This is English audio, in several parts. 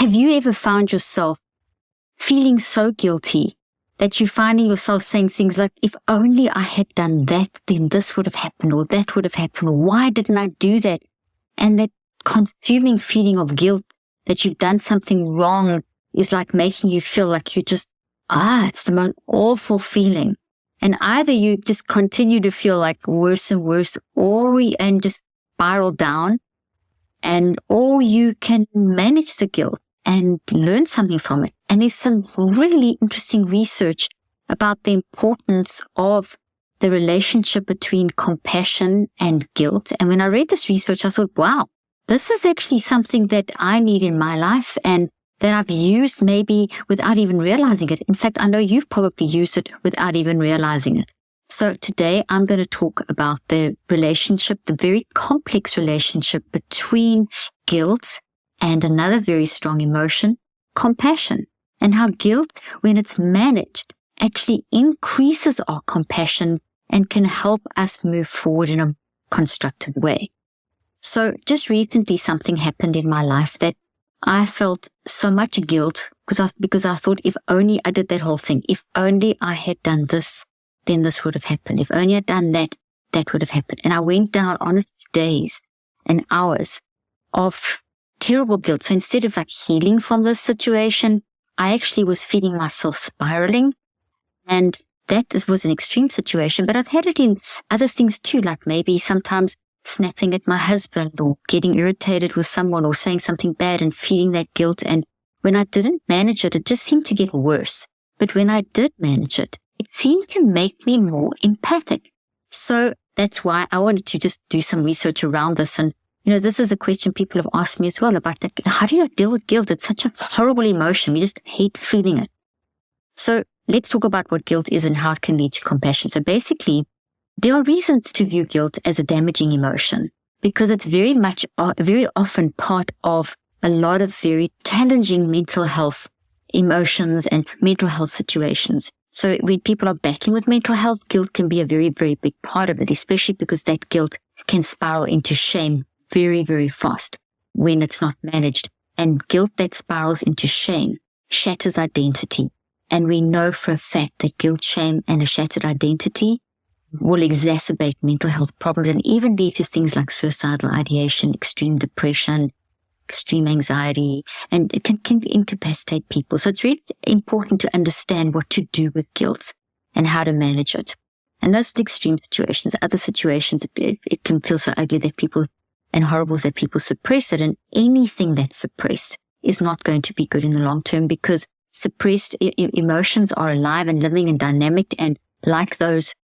have you ever found yourself feeling so guilty that you're finding yourself saying things like, if only I had done that, then this would have happened, or that would have happened, or why didn't I do that? And that consuming feeling of guilt that you've done something wrong is like making you feel like you just, it's the most awful feeling. And either you just continue to feel like worse and worse, and just spiral down, or you can manage the guilt and learn something from it. And there's some really interesting research about the importance of the relationship between compassion and guilt. And when I read this research, I thought, wow, this is actually something that I need in my life and that I've used maybe without even realizing it. In fact, I know you've probably used it without even realizing it. So today I'm going to talk about the relationship, the very complex relationship between guilt and another very strong emotion, compassion, and how guilt, when it's managed, actually increases our compassion and can help us move forward in a constructive way. So just recently something happened in my life that I felt so much guilt because I thought, if only I did that whole thing, if only I had done this, then this would have happened. If only I'd done that, that would have happened. And I went down honest days and hours of terrible guilt. So instead of like healing from this situation, I actually was feeling myself spiraling. And that was an extreme situation, but I've had it in other things too, like maybe sometimes snapping at my husband or getting irritated with someone or saying something bad and feeling that guilt. And when I didn't manage it, it just seemed to get worse. But when I did manage it, it seemed to make me more empathic. So that's why I wanted to just do some research around this. And, this is a question people have asked me as well about, like, how do you deal with guilt? It's such a horrible emotion. We just hate feeling it. So let's talk about what guilt is and how it can lead to compassion. So basically, there are reasons to view guilt as a damaging emotion because it's very often part of a lot of very challenging mental health emotions and mental health situations. So when people are battling with mental health, guilt can be a very, very big part of it, especially because that guilt can spiral into shame very, very fast when it's not managed. And guilt that spirals into shame shatters identity. And we know for a fact that guilt, shame, and a shattered identity will exacerbate mental health problems and even lead to things like suicidal ideation, extreme depression, extreme anxiety, and it can incapacitate people. So it's really important to understand what to do with guilt and how to manage it. And those are the extreme situations. Other situations, it can feel so ugly that people, and horrible that people suppress it, and anything that's suppressed is not going to be good in the long term because suppressed emotions are alive and living and dynamic, and like those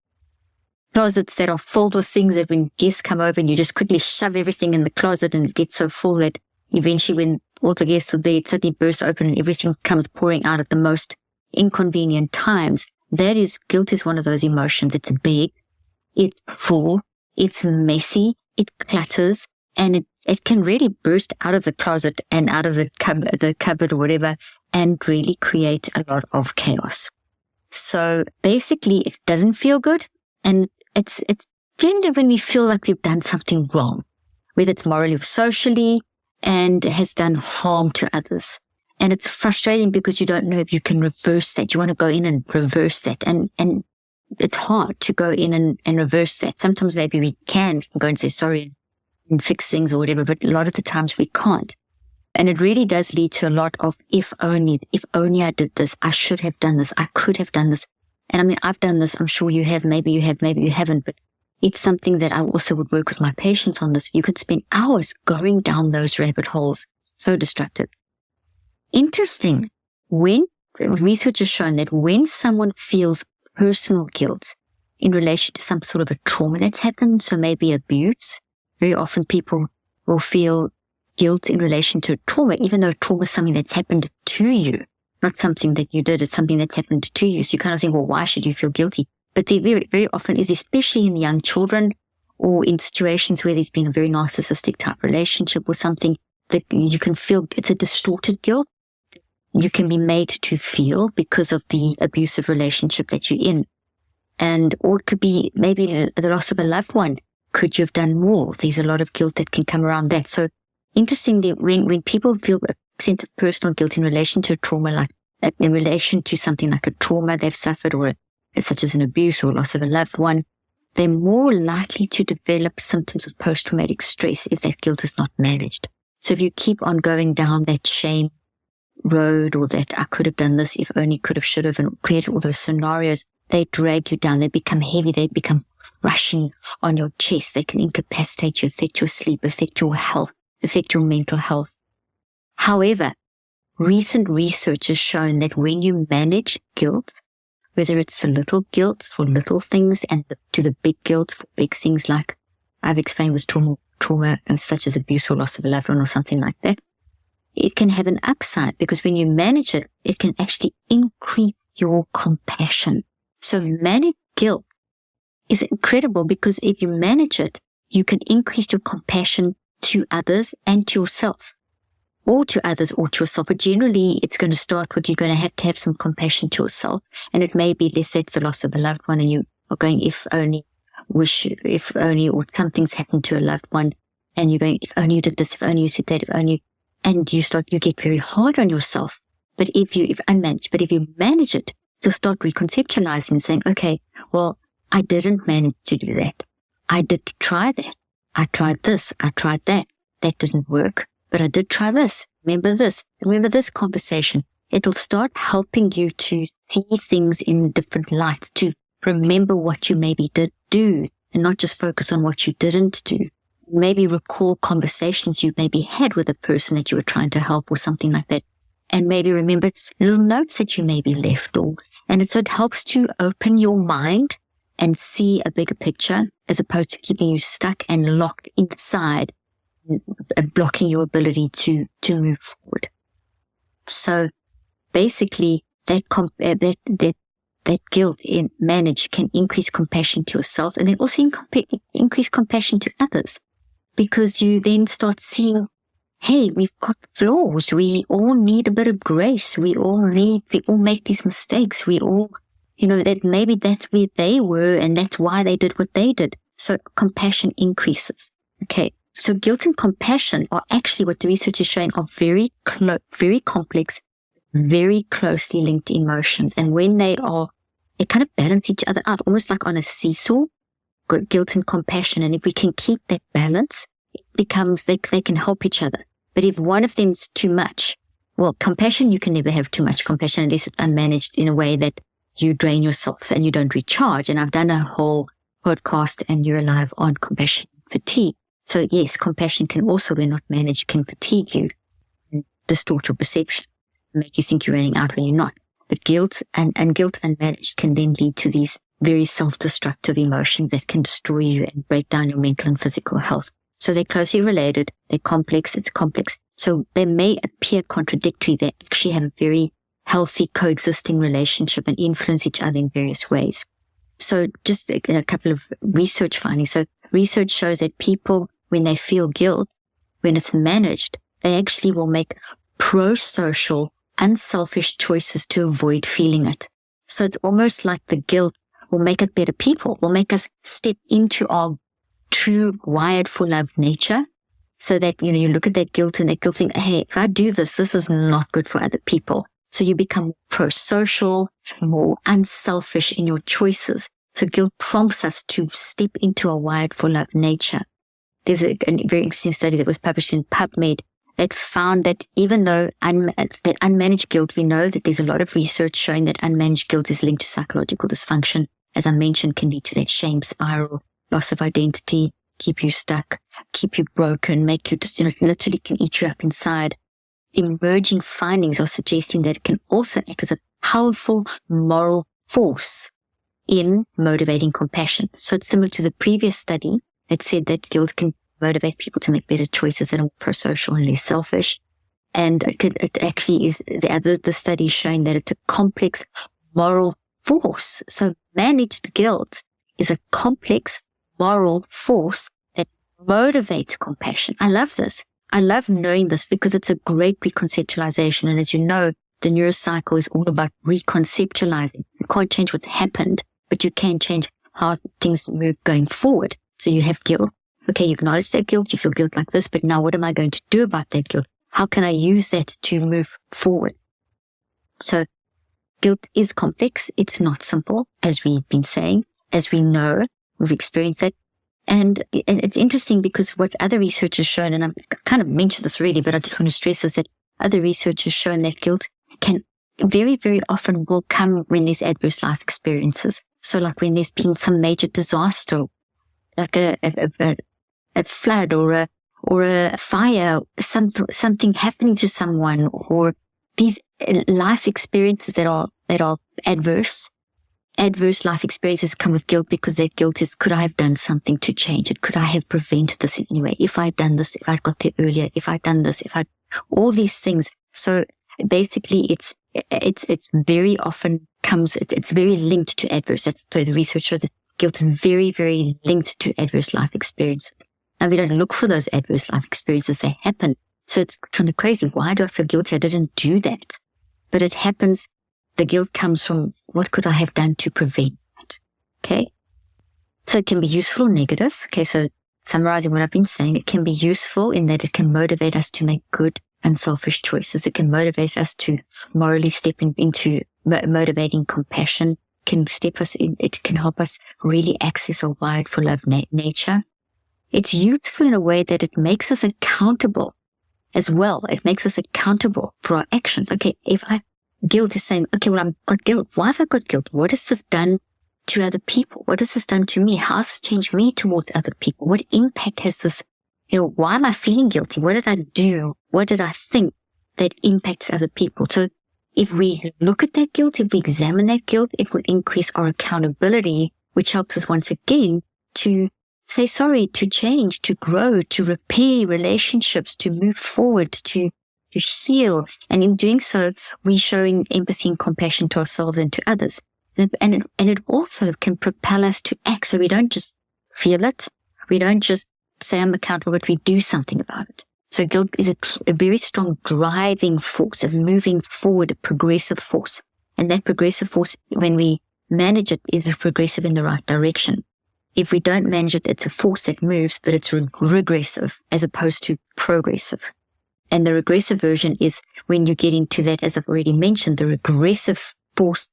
closets that are filled with things that when guests come over and you just quickly shove everything in the closet and it gets so full that eventually when all the guests are there, it suddenly bursts open and everything comes pouring out at the most inconvenient times. Guilt is one of those emotions. It's big, it's full, it's messy, it clutters, and it can really burst out of the closet and out of the cupboard or whatever and really create a lot of chaos. So basically it doesn't feel good, and it's generally when we feel like we've done something wrong, whether it's morally or socially, and has done harm to others. And it's frustrating because you don't know if you can reverse that. You want to go in and reverse that. And it's hard to go in and reverse that. Sometimes maybe we can go and say sorry and fix things or whatever, but a lot of the times we can't. And it really does lead to a lot of if only I did this, I should have done this, I could have done this. And I mean, I've done this, I'm sure you have, maybe you haven't, but it's something that I also would work with my patients on this. You could spend hours going down those rabbit holes. So destructive. Interesting. When research has shown that when someone feels personal guilt in relation to some sort of a trauma that's happened, so maybe abuse, very often people will feel guilt in relation to trauma, even though trauma is something that's happened to you, not something that you did, it's something that's happened to you. So you kind of think, well, why should you feel guilty? But there very, very often is, especially in young children or in situations where there's been a very narcissistic type relationship or something, that you can feel it's a distorted guilt. You can be made to feel because of the abusive relationship that you're in. Or it could be maybe the loss of a loved one. Could you have done more? There's a lot of guilt that can come around that. So interestingly, when people feel sense of personal guilt in relation to a trauma, like in relation to something like a trauma they've suffered, or such as an abuse or loss of a loved one, they're more likely to develop symptoms of post-traumatic stress if that guilt is not managed. So if you keep on going down that shame road, or that I could have done this, if only, could have, should have, and created all those scenarios, they drag you down. They become heavy. They become rushing on your chest. They can incapacitate you, affect your sleep, affect your health, affect your mental health. However, recent research has shown that when you manage guilt, whether it's the little guilt for little things and to the big guilt for big things, like I've explained with trauma such as abuse or loss of a loved one or something like that, it can have an upside, because when you manage it, it can actually increase your compassion. So managed guilt is incredible, because if you manage it, you can increase your compassion to others and to yourself, or to others or to yourself. But generally, it's going to start with, you're going to have some compassion to yourself. And it may be, let's say it's the loss of a loved one, and you are going, if only, or something's happened to a loved one, and you're going, if only you did this, if only you said that, if only, and you get very hard on yourself. But if you manage it, you'll start reconceptualizing and saying, okay, well, I didn't manage to do that. I did try that. I tried this. I tried that. That didn't work, but I did try this. Remember this conversation. It'll start helping you to see things in different lights, to remember what you maybe did do, and not just focus on what you didn't do. Maybe recall conversations you maybe had with a person that you were trying to help, or something like that. And maybe remember little notes that you maybe left, so it helps to open your mind and see a bigger picture, as opposed to keeping you stuck and locked inside and blocking your ability to move forward. So basically, that guilt managed can increase compassion to yourself, and then also increase compassion to others, because you then start seeing, hey, we've got flaws. We all need a bit of grace. We all make these mistakes. We all, that maybe that's where they were, and that's why they did what they did. So compassion increases. Okay. So guilt and compassion are actually, what the research is showing, are very complex, very closely linked emotions. And when they kind of balance each other out, almost like on a seesaw, guilt and compassion. And if we can keep that balance, it becomes, they can help each other. But if one of them's too much, well, compassion, you can never have too much compassion unless it's unmanaged in a way that you drain yourself and you don't recharge. And I've done a whole podcast, and you're live, on compassion fatigue. So yes, compassion can also, when not managed, can fatigue you and distort your perception, make you think you're running out when you're not. But guilt and guilt unmanaged can then lead to these very self-destructive emotions that can destroy you and break down your mental and physical health. So they're closely related. They're complex. It's complex. So they may appear contradictory. They actually have a very healthy coexisting relationship and influence each other in various ways. So just a couple of research findings. So research shows that people, when they feel guilt, when it's managed, they actually will make pro-social, unselfish choices to avoid feeling it. So it's almost like the guilt will make us better people, will make us step into our true wired for love nature, so that, you look at that guilt and that guilt think, hey, if I do this, this is not good for other people. So you become pro-social, more unselfish in your choices. So guilt prompts us to step into a wired for love nature. There's a very interesting study that was published in PubMed that found that even though that unmanaged guilt, we know that there's a lot of research showing that unmanaged guilt is linked to psychological dysfunction. As I mentioned, can lead to that shame spiral, loss of identity, keep you stuck, keep you broken, make you just, literally can eat you up inside. Emerging findings are suggesting that it can also act as a powerful moral force in motivating compassion. So it's similar to the previous study that said that guilt can motivate people to make better choices that are more pro-social and less selfish. And it actually is the study showing that it's a complex moral force. So managed guilt is a complex moral force that motivates compassion. I love this. I love knowing this because it's a great reconceptualization. And as you know, the neurocycle is all about reconceptualizing. You can't change what's happened, but you can change how things move going forward. So you have guilt. Okay, you acknowledge that guilt. You feel guilt like this, but now what am I going to do about that guilt? how can I use that to move forward? So guilt is complex. It's not simple, as we've been saying, as we know, we've experienced it. And it's interesting because what other research has shown, and I've kind of mentioned this already, but I just want to stress is that other research has shown that guilt can very, very often will come when there's adverse life experiences. So like when there's been some major disaster, like a flood or a fire, something happening to someone, or these life experiences that are adverse life experiences come with guilt, because that guilt is, could I have done something to change it? Could I have prevented this in any way? If I'd done this, if I'd got there earlier, if I'd done this, all these things. So basically it's very often it's very linked to adverse. So the research shows that guilt is very, very linked to adverse life experiences. Now we don't look for those adverse life experiences, they happen. So it's kind of crazy. Why do I feel guilty? I didn't do that. But it happens. The guilt comes from, what could I have done to prevent it? Okay. So it can be useful or negative. Okay. So summarizing what I've been saying, it can be useful in that it can motivate us to make good, unselfish choices. It can motivate us to morally step into motivating compassion. It can help us really access a wide for love nature. It's useful in a way that it makes us accountable as well. It makes us accountable for our actions. Okay, guilt is saying, okay, well, I've got guilt. Why have I got guilt? What has this done to other people? What has this done to me? How has this changed me towards other people? What impact has this, why am I feeling guilty? What did I do? What did I think that impacts other people? So if we look at that guilt, if we examine that guilt, it will increase our accountability, which helps us once again to say sorry, to change, to grow, to repair relationships, to move forward, to heal. And in doing so, we're showing empathy and compassion to ourselves and to others. And it also can propel us to act. So we don't just feel it. We don't just say I'm accountable, but we do something about it. So guilt is a very strong driving force of moving forward, a progressive force. And that progressive force, when we manage it, is progressive in the right direction. If we don't manage it, it's a force that moves, but it's regressive as opposed to progressive. And the regressive version is when you get into that, as I've already mentioned, the regressive force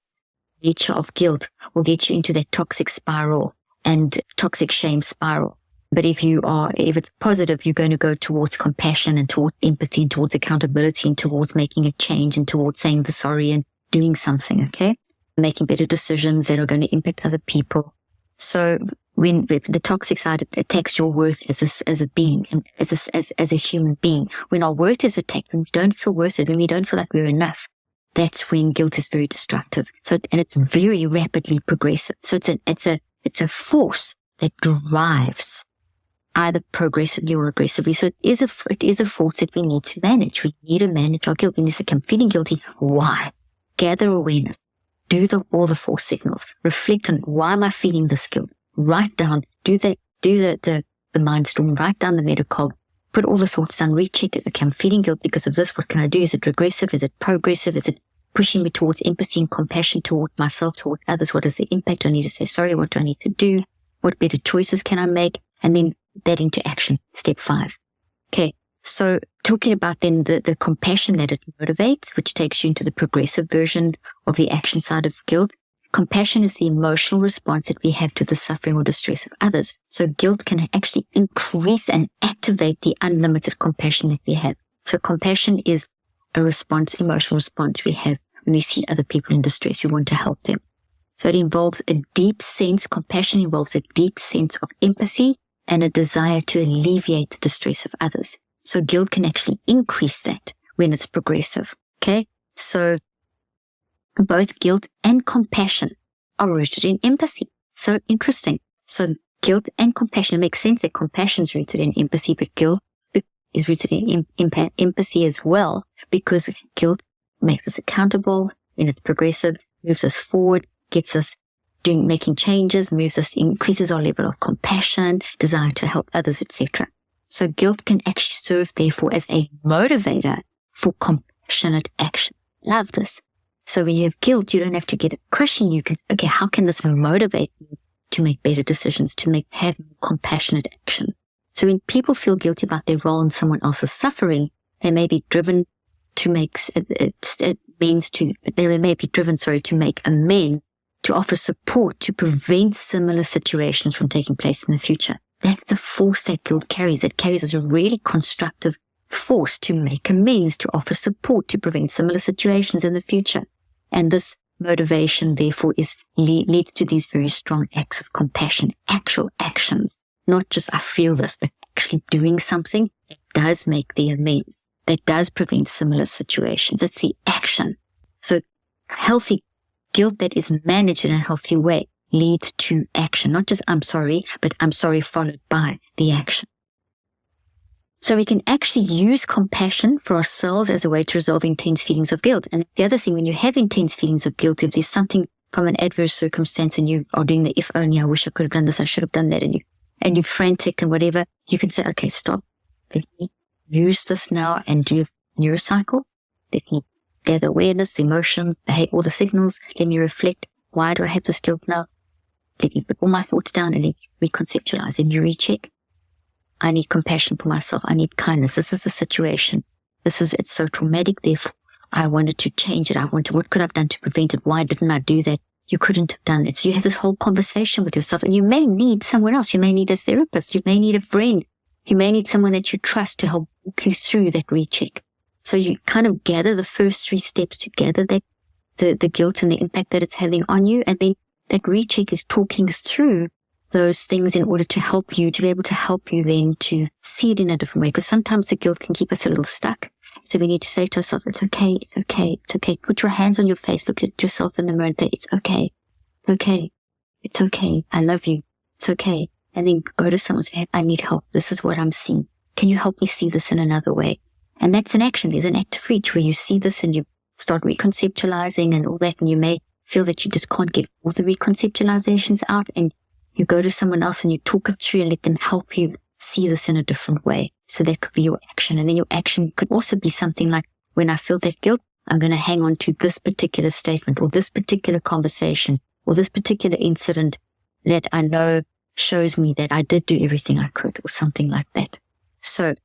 nature of guilt will get you into that toxic spiral and toxic shame spiral. But if it's positive, you're going to go towards compassion and towards empathy and towards accountability and towards making a change and towards saying the sorry and doing something, okay? Making better decisions that are going to impact other people. So when the toxic side attacks your worth as a being and as a human being, when our worth is attacked, when we don't feel worth it, when we don't feel like we're enough, that's when guilt is very destructive. So, and it's very rapidly progressive. So it's a force that drives either progressively or aggressively. So it is a force that we need to manage. We need to manage our guilt. When you say, I'm feeling guilty, why? Gather awareness. Do all the force signals. Reflect on, why am I feeling this guilt? Write down, do the mind storm, write down the metacog, put all the thoughts down, recheck it. Okay, I'm feeling guilt because of this. What can I do? Is it regressive? Is it progressive? Is it pushing me towards empathy and compassion toward myself, toward others? What is the impact? Do I need to say sorry? What do I need to do? What better choices can I make? And then that into action. Step 5. Okay. So talking about then the compassion that it motivates, which takes you into the progressive version of the action side of guilt. Compassion is the emotional response that we have to the suffering or distress of others. So guilt can actually increase and activate the unlimited compassion that we have. So compassion is a emotional response we have when we see other people in distress. We want to help them. So it involves compassion involves a deep sense of empathy and a desire to alleviate the distress of others. So guilt can actually increase that when it's progressive. Okay. So both guilt and compassion are rooted in empathy. So interesting. So guilt and compassion, it makes sense that compassion is rooted in empathy, but guilt is rooted in empathy as well, because guilt makes us accountable when it's progressive, moves us forward, gets us making changes, increases our level of compassion, desire to help others, etc. So guilt can actually serve, therefore, as a motivator for compassionate action. Love this. So when you have guilt, you don't have to get it crushing you. Okay, how can this motivate me to make better decisions, to have compassionate action? So when people feel guilty about their role in someone else's suffering, They may be driven to make amends to make amends, to offer support, to prevent similar situations from taking place in the future. That's the force that guilt carries. It carries as a really constructive force to make amends, to offer support, to prevent similar situations in the future. And this motivation, therefore, leads to these very strong acts of compassion, actual actions, not just I feel this, but actually doing something that does make the amends, that does prevent similar situations. It's the action. So healthy guilt that is managed in a healthy way leads to action, not just I'm sorry, but I'm sorry followed by the action. So we can actually use compassion for ourselves as a way to resolve intense feelings of guilt. And the other thing, when you have intense feelings of guilt, if there's something from an adverse circumstance and you are doing the if only, I wish I could have done this, I should have done that, and you're frantic and whatever, you can say, okay, stop. Let me use this now and do neurocycle. Let me gather awareness, the emotions, all the signals. Let me reflect. Why do I have this guilt now? Let me put all my thoughts down and let me reconceptualize. Let me recheck. I need compassion for myself. I need kindness. This is the situation. It's so traumatic. Therefore, I wanted to change it. what could I have done to prevent it? Why didn't I do that? You couldn't have done that. So you have this whole conversation with yourself, and you may need someone else. You may need a therapist. You may need a friend. You may need someone that you trust to help walk you through that recheck. So you kind of gather the first 3 steps to gather that the guilt and the impact that it's having on you. And then that recheck is talking through those things in order to help you, to be able to help you then to see it in a different way. Because sometimes the guilt can keep us a little stuck. So we need to say to ourselves, it's okay, it's okay, it's okay. Put your hands on your face, look at yourself in the mirror and say, it's okay, okay, it's okay, I love you, it's okay. And then go to someone and say, I need help. This is what I'm seeing. Can you help me see this in another way? And that's an action. There's an act of reach where you see this and you start reconceptualizing and all that. And you may feel that you just can't get all the reconceptualizations out, and you go to someone else and you talk it through and let them help you see this in a different way. So that could be your action. And then your action could also be something like, when I feel that guilt, I'm going to hang on to this particular statement or this particular conversation or this particular incident that I know shows me that I did do everything I could, or something like that. So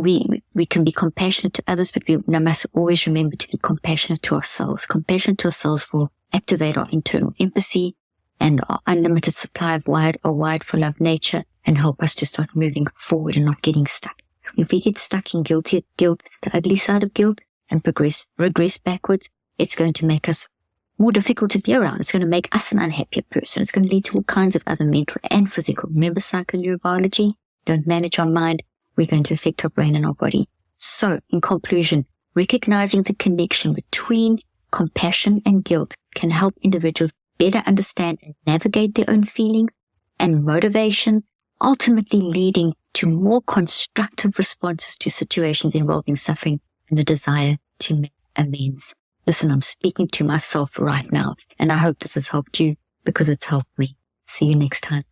we can be compassionate to others, but we must always remember to be compassionate to ourselves. Compassion to ourselves will activate our internal empathy and our unlimited supply of wide for love nature, and help us to start moving forward and not getting stuck. If we get stuck in guilt, the ugly side of guilt, and regress backwards, it's going to make us more difficult to be around. It's going to make us an unhappier person. It's going to lead to all kinds of other mental and physical. Remember psychoneurobiology? Don't manage our mind. We're going to affect our brain and our body. So, in conclusion, recognizing the connection between compassion and guilt can help individuals better understand and navigate their own feelings and motivation, ultimately leading to more constructive responses to situations involving suffering and the desire to make amends. Listen, I'm speaking to myself right now, and I hope this has helped you because it's helped me. See you next time.